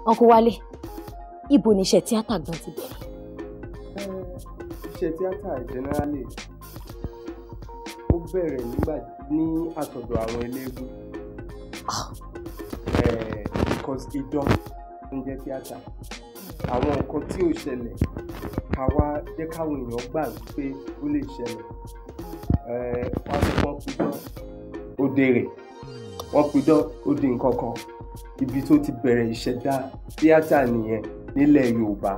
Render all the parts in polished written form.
Uncle Wálé, ibo ni iṣẹ́ tíátà gan ti bẹ̀rẹ̀? Iṣẹ́ tíátà generally ó bẹ̀rẹ̀ ní àtọ̀dọ̀ àwọn eléégún. Because idán ń jẹ́ tíátà. Àwọn nǹkan tí ò ṣẹlẹ̀ káwá jẹ́ káwọn èèyàn gbà wípé ó lè ṣẹlẹ̀. Wọ́n pidán ó dèrè, wọ́n pidán ó di nǹkan kan. Ibi tó ti bẹ̀rẹ̀ ìṣẹ̀dá tíátà nìyẹn nílẹ̀ Yorùbá.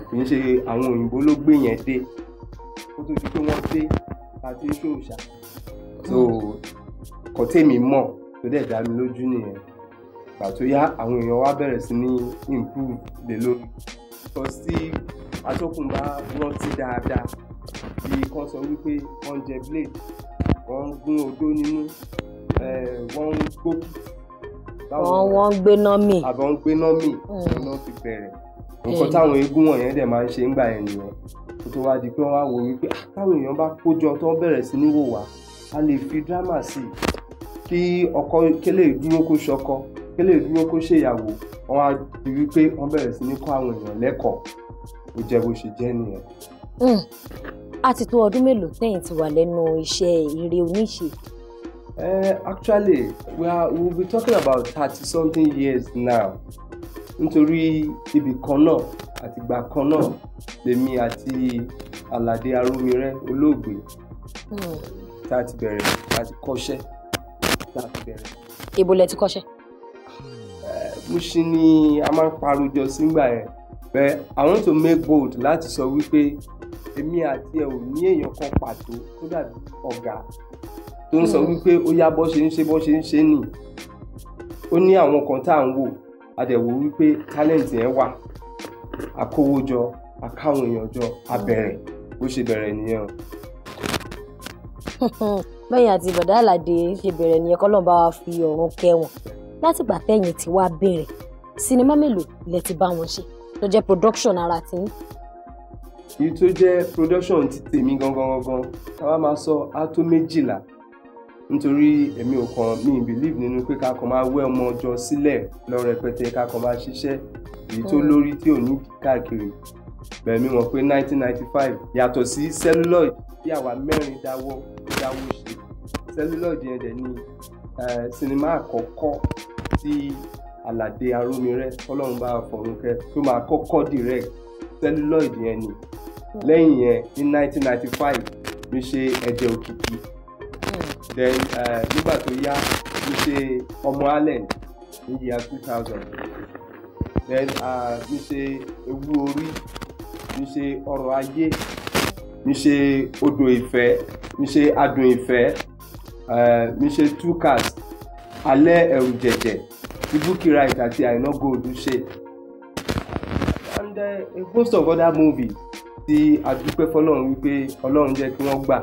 Kì í ṣe àwọn òyìnbó ló gbé yẹn dé. Ó tó di pé wọ́n dé àti ṣòòṣà. So kò tèmi mọ̀ tó dẹ̀ dá mi lójú nìyẹn. Ìgbà tó yá àwọn èèyàn wá bẹ̀rẹ̀ sí ní improve lé lórí. Because tí atọ́kùn bá rántí dáadáa bí kan sọ wípé wọ́n jẹ blade, wọ́n ń gún odó nínú, wọ́n ń gbókìtì. Wọ́n ń gbéná mì. Àbọ̀ ń gbéná mì iná fi bẹ̀rẹ̀. Nǹkan táwọn eégún wọ̀nyẹn dẹ̀ máa ń ṣe ńgbà yẹn nìyẹn. Kó tó wá di pé wọ́n á wò wípé táwọn èèyàn bá kójọ tó ń bẹ̀rẹ̀ sí ní wò wá, a lè fi drama sí i kí ọkọ kélé dúró kó ṣọkọ, kélé dúró kó ṣèyàwó. Wọ́n á di wípé wọ́n bẹ̀rẹ̀ sí ní kọ́ àwọn èèyàn lẹ́kọ̀ọ́. Ó jẹ́ bó ṣe jẹ́ nìyẹn. A ti tó ọdún mélòó tẹ́yìn ti wà lẹ́nu iṣẹ́ eré oníṣe? Actually, we'll be talking about 30-something years now. Nítorí ibì kan náà àti ìgbà kan náà lèmi àti Àlàdé Arómiré olóògbé tá a ti bẹ̀rẹ̀ láti kọ́ṣẹ́ láti bẹ̀rẹ̀. Ibo lẹ ti kọ́ṣẹ́? Mushin ni a máa ń parojọ sígbà yẹn. But I want to make bold láti sọ wípé èmi àti ẹ ò ní èèyàn kan pàtó tó dàbí ọ̀gá tó ń sọ wípé ó yá bọ́ ṣe ń ṣe nì. Ó ní àwọn kan tá à ń wò a dẹ̀ wò wípé talent yẹn wà, àkówójọ, àkáwọn èèyàn jọ, àbẹ̀rẹ̀ bó ṣe bẹ̀rẹ̀ nìyẹn. Bẹ́yìn àti bọ̀dá Àlàdé ṣe bẹ̀rẹ̀ nìyẹn kọ́lọ́n bá wa fi ọ̀run kẹ́ wọn. Látìgbà tẹ́yìn tí wàá bẹ̀rẹ̀, sinimá mélòó lẹ ti bá wọn ṣe tó jẹ́ production ara ti yín? Èyí tó jẹ́ production ti tèmi gangan káwá máa sọ á tó 12. Nítorí èmi ò kàn mí believe nínú pé ká kàn máa wẹ́ ọmọ ọjọ́ sílẹ̀ lọ rẹpẹtẹ ká kàn máa ṣiṣẹ́ èyí tó lórí tí ò ní káàkiri. Bẹ́ẹ̀ mi mọ̀ pé 1995 yàtọ̀ sí celluloid tí àwa mẹ́rin dáwọ́ ṣe. Celluloid yẹn dẹ̀ ni sinimá àkọ́kọ́ tí Àlàdé Arómiré Ọlọ́run bá fọ̀run kẹ́ tó máa kọ́kọ́ direct. Celluloid yẹn ni. Lẹ́yìn yẹn ní 1995 mi ṣe Ẹ̀jẹ̀ Òkìkí. Then nígbà tó yá mi ṣe Ọmọ Allen ní year 2000. Then mi ṣe Ewu Orí, mi ṣe Ọ̀rọ̀ Ayé, mi ṣe Odò Ìfẹ́, mi ṣe Adùn Ìfẹ́, mi ṣe Two Cars, Alẹ́ Ẹ̀rù Jẹ̀jẹ̀, tí Bukky Wright àti Àìná Gold ṣe. And a host of other movies tí a dúpẹ́ fọ́lọ́run wípé Ọlọ́run jẹ́ kí wọ́n gbà.